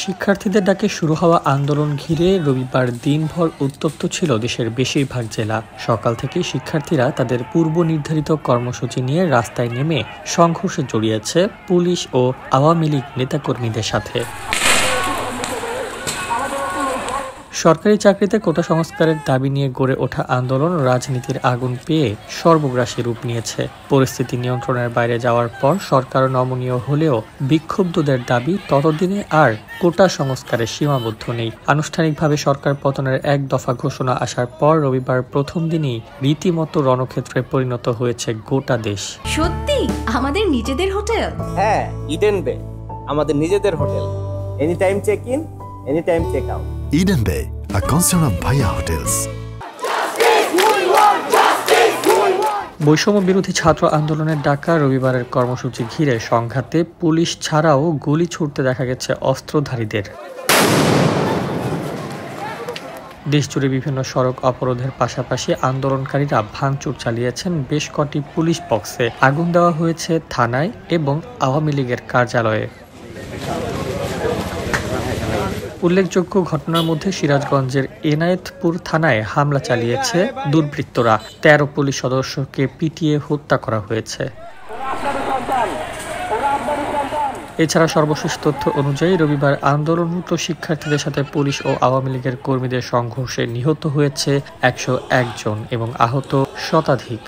শিক্ষার্থীদের ডাকে শুরু হওয়া আন্দোলন ঘিরে রবিবার দিনভর উত্তপ্ত ছিল দেশের বেশিরভাগ জেলা। সকাল থেকে শিক্ষার্থীরা তাদের পূর্ব নির্ধারিত কর্মসূচি নিয়ে রাস্তায় নেমে সংঘর্ষে জড়িয়েছে পুলিশ ও আওয়ামী লীগ নেতাকর্মীদের সাথে। সরকারি চাকরিতে কোটা সংস্কারের দাবি নিয়ে গড়ে ওঠা আন্দোলন রাজনীতির আগুন পেয়ে সর্বগ্রাসী রূপ নিয়েছে। পরিস্থিতি নিয়ন্ত্রণের বাইরে যাওয়ার পর সরকার নমনীয় হলেও বিক্ষুব্ধদের দাবি ততদিনে আর কোটা সংস্কারে সীমাবদ্ধ নেই। আনুষ্ঠানিকভাবে সরকার পতনের এক দফা ঘোষণা আসার পর রবিবার প্রথম দিনই রীতিমতো রণক্ষেত্রে পরিণত হয়েছে গোটা দেশ। সত্যি আমাদের নিজেদের হোটেল? হ্যাঁ, ইডেন বে আমাদের নিজেদের হোটেল। Any time check in, any time check out. Eden Bay, a concern of Bhaiya Hotels. বৈষম্য বিরোধী ছাত্র আন্দোলনের ডাকা রবিবারের কর্মসূচি ঘিরে সংঘাতে পুলিশ ছাড়াও গুলি ছুড়তে দেখা গেছে অস্ত্রধারীদের। দেশজুড়ে বিভিন্ন সড়ক অবরোধের পাশাপাশি আন্দোলনকারীরা ভাঙচুর চালিয়েছেন বেশ কটি পুলিশ বক্সে। আগুন দেওয়া হয়েছে থানায় এবং আওয়ামী লীগের কার্যালয়ে। উল্লেখযোগ্য ঘটনার মধ্যে সিরাজগঞ্জের এনায়েতপুর থানায় হামলা চালিয়েছে দুর্বৃত্তরা। ১৩ পুলিশ সদস্যকে পিটিয়ে হত্যা করা হয়েছে। এছাড়া সর্বশেষ তথ্য অনুযায়ী রবিবার আন্দোলনরত শিক্ষার্থীদের সাথে পুলিশ ও আওয়ামী লীগের কর্মীদের সংঘর্ষে নিহত হয়েছে ১০১ জন এবং আহত শতাধিক।